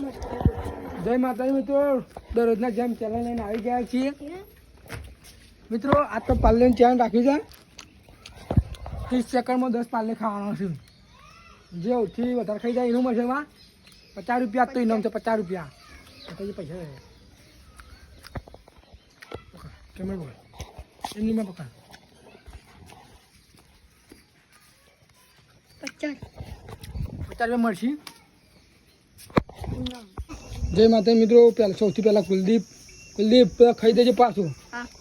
જય માતાજી મિત્રો, દરરોજના જેમ ચેનલ લઈને આવી ગયા છીએ મિત્રો. આ તો પાર્લેની ચેનલ રાખી છે. 30 સેકન્ડમાં 10 પાર્લે ખાવાનો છે. જે સૌથી વધારે ખાઈ જાય એનું મળશે એમાં 50 રૂપિયા. તો ઇનામ છે 50 રૂપિયા. પછી પૈસા કેમેરા બોલ એમની માં પકડ 50 રૂપિયા મળશે. જય માતા મિત્રો. સૌથી પહેલા કુલદીપ ખાઈ દેજે પાછું.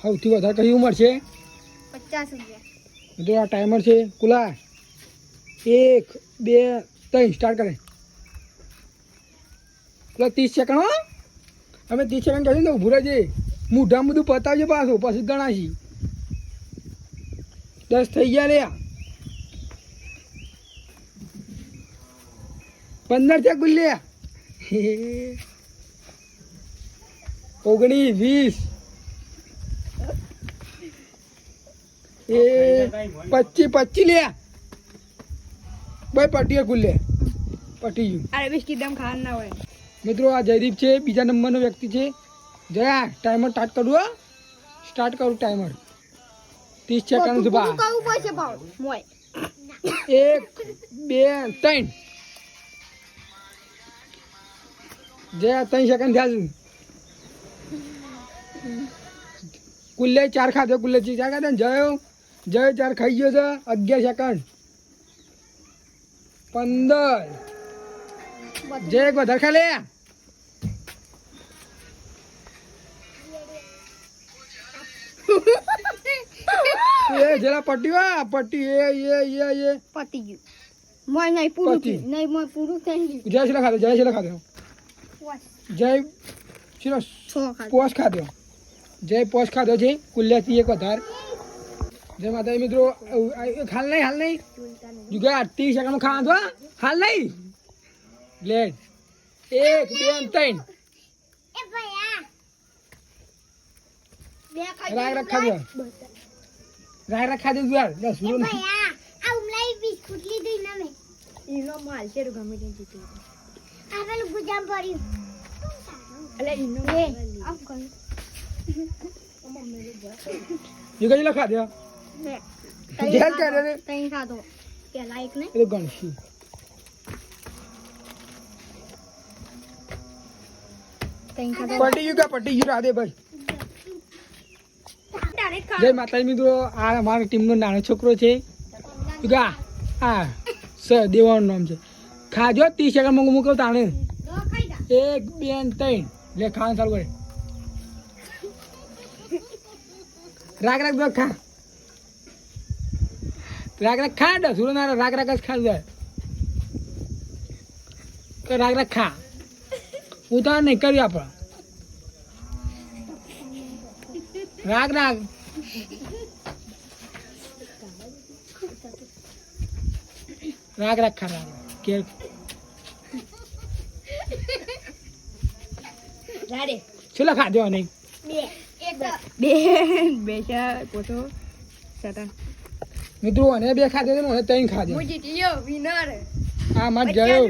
સૌથી વધારે કયું મળશે 50 રૂપિયા મિત્રો. આ ટાઈમર છે. કુલા 1 2 3 સ્ટાર્ટ કરે. પેલા 30 સેકન્ડ હો. અમે 30 સેકન્ડ કરીને ઊભું રહેજે. મૂઢામાં બધું પતાવજે પાછું, પછી ગણાશી. 10 થઈ ગયા લે. 15 છે ગુલ્લે. 19 20 25 લે ભાઈ. પટીએ ગુલ્લે પટી ગયું. અરે બિસ્કિટ દમ ખાવા ના હોય મિત્રો. આ જયદીપ છે, બીજા નંબરનો વ્યક્તિ છે. જયા ટાઈમર સ્ટાર્ટ કરું. સ્ટાર્ટ કરું ટાઈમર. 30 સેકન્ડ છે બા. 1 2 3 જયા 3 સેકન્ડ થયા છે. કુલ્લે 4 ખાધો. કુલ્લે 4 ખાધો ને જય 4 ખાઈ ગયો છે. 11 સેકન્ડ 15 જય એક વધારે ખા લે. એ જરા પટ્ટી વા પટ્ટી એ પતી ગયું. મોય નહીં પૂરું થયું. નહીં મોય પૂરું થઈ ગયું. જય શીલા ખાધો. જય શીલા ખાધો. જય શીલા 6 પોસ ખાધો. જય પોસ ખાધો છે. કુલ્યાથી એક વધાર. જય માતા મિત્રો. હાલ નહીં જુગા 30 સેકન્ડમાં ખાવા દો. હાલ નહીં લેટ 1 2 3 રાગ ખાધો. રાગ ખાધો યાર. 10 રૂપિયા આ ઉમલાઈ બિસ્કુટ લીધી ના મે ઈનો માલ છે ગમે તે જીતી. આ પેલું ગુજામ પડ્યું. અલે ઈનો આમ કર. જુગા જલા ખાધો. જેલ કરે રે. તઈ ખાધો પેલા એક ને એ ગણશી. તઈ ખાધો. પટી ગયું રાધે ભાઈ. જય માતાજી મિત્રો. આ અમારા ટીમનો નાનો છોકરો છે. જુગા આ દેવાનું નામ છે. ખાજો 30 સેકન્ડમાં મૂકો તાણે. 1 2 3 લે ખાવાનું ચાલુ કરે. રાગ ખા. રાગ ખા. 10 રૂપિયા રાગ જ ખા જાય. રાગ ખા. ઉતાર નહીં કરી આપણે. રાગ ખા. કે છેલ્લા ખાધો નહીં. બે પોતો સટા મિત્રો અને 2 ખાધો ને 3 ખાધો. જીતીયો વિનર. હા મત ગયો.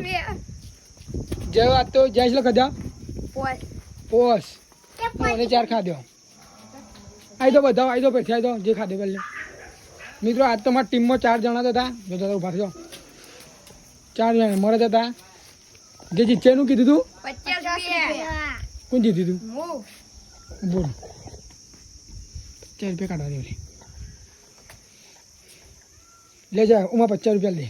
જય આ તો જય છે ખાધા. પોસ અને 4 ખાધો. આઈ તો બધા આઈ તો પછી આઈ તો જે ખાધો પહેલે. મિત્રો આજ તો મારી ટીમમાં 4 જણા હતા. જો તો ઉભા થયો. 4 જણા મરે હતા. જે જીતે એનું કીધું તું 50 રૂપિયા. કોણ જીત્યું તું? હું બોલ 4 રૂપિયા કાઢવા દે. લે જા ઉમાં 50 રૂપિયા લે.